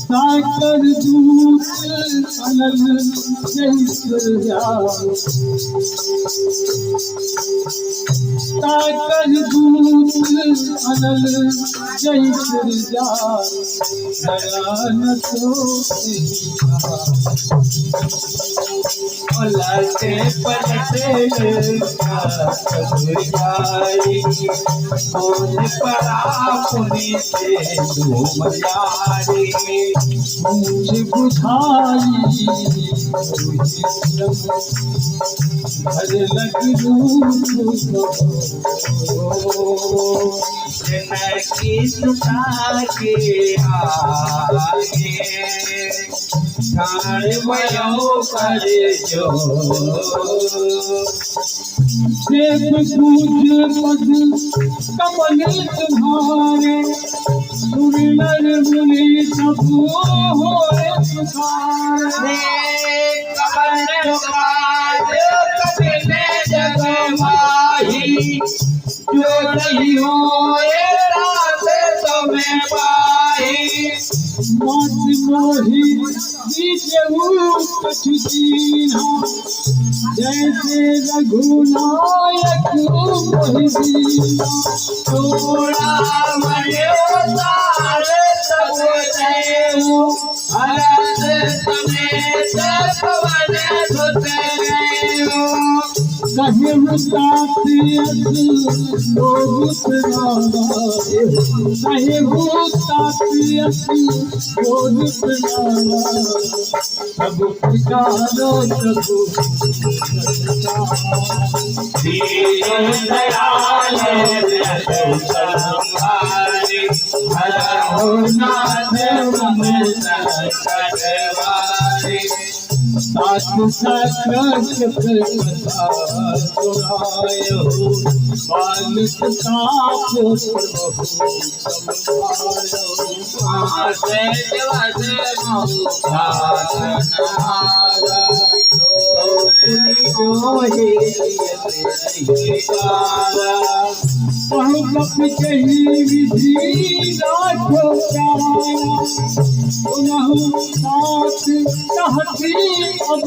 साकर दूत अनल जय सुरजाल साकर दूत अनल जय सुरजाल दयान तो पलटे पलटे बोल पड़ा पुनी से धूम जारी मुझे बुझाई घर लग की सुता के आगे कान भयो करे जो देव पूज पद कमल तुम्हारे सुरनर मुनि सब होए पुकारे कमल काज कपिने जग माही जो नहीं होए रात तुम्हें पाही मत मोहि दीजहु कछु दीना जैसे रघुनायक मोहि दीना थोड़ा मनो तारे सब देव हरत समेत पवन सुतेव कहे मुसाफियत बहुत नारा कहे मुसाफियत बहुत नारा सब पुकारो दीन दयाल संहारे हरहु नाथ मन संकटवारे साधु सकृत सुनायो बालिक का पुत्र कही विधि राखो प्यारा पुनः साथ कहती अब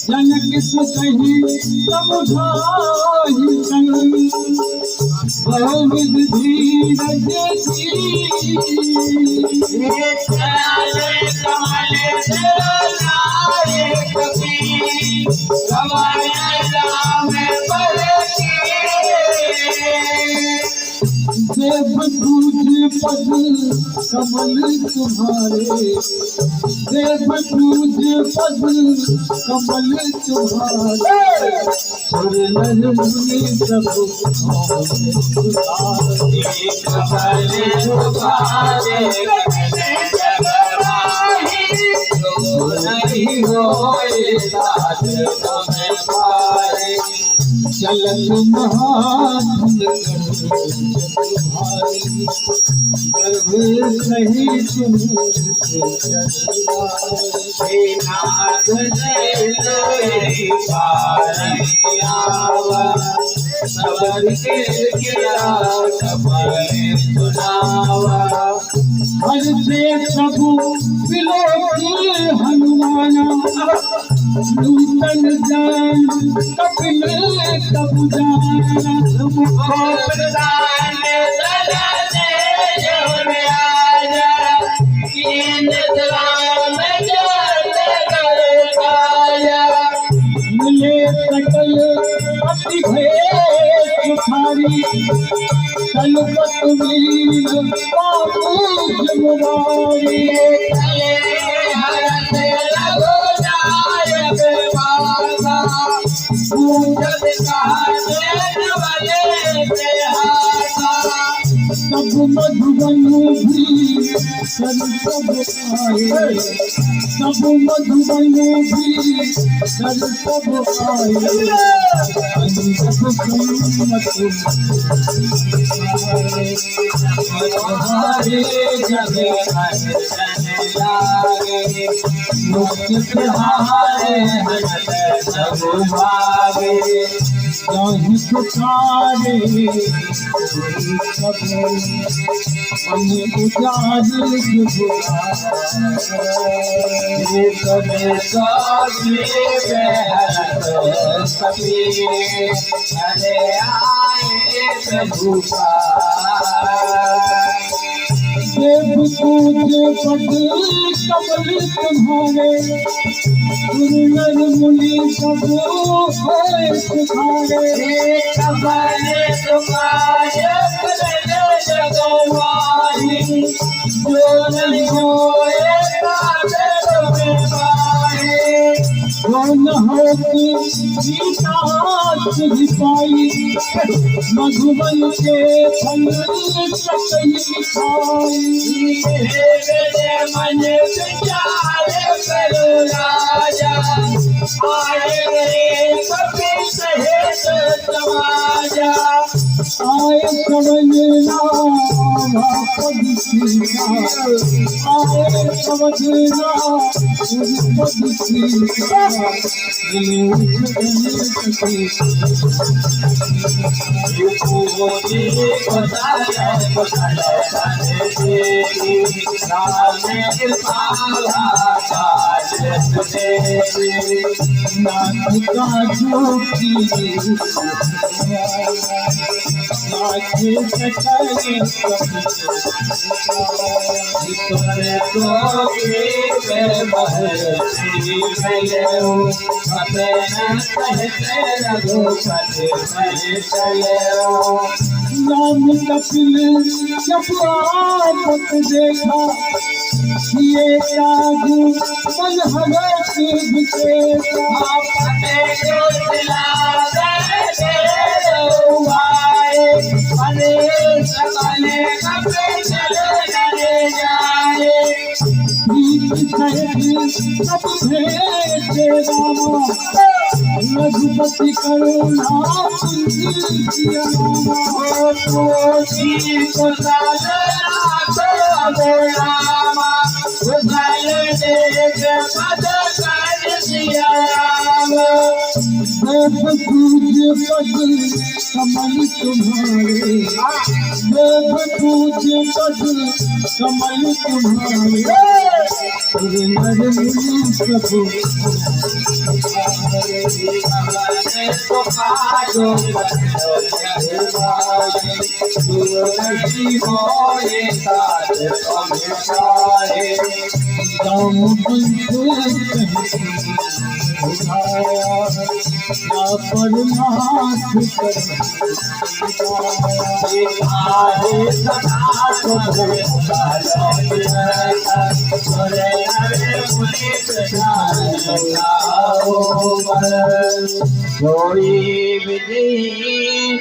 जनक सुकही समुझाही बहुविध धीरज देव पूज पद कमल तुम्हारे देव पूज पद कमल तुम्हारे सुरनर मुनि सब चलन महान गर्भ सही तुम हर से प्रभु विलोकी हनुमाना नूतन जान कपिल तब जाना मिले सकल अति भेद सुखारी कलपत वीर बाबू मुरारी सब मधुबन भी सब आए सब मधुबन भी सब आए मुक्ति तुम्हारे हरत सब भागे जाहि पुकारे सब मन उजारिल तुम्हें सोची बेहरत सभी अरे आए प्रभु देव पूज पद कमल तुम्हारे गुरु नर मुनि सब होए सुखारे खबर तुम्हारे जगवाही जो नहीं होए कौन होती सीता तुझ पाई मधुबन के फल सकई खाई मन विचारे करो राजा आए कभी सहेत समाजा आए समझना पद सीता आए समझना पद सीता नाथ का जोगी नाचे सटाए नाम कपिल जब आपत देखा ये जादू मन हरत सब भेटे रामा रघुपति करुणा सिंधिया देव पूज पद कमल तुम्हारे देव पूज पद कमल तुम्हारे नर मुनि प्रभु राम परनाथ थोड़ी विधि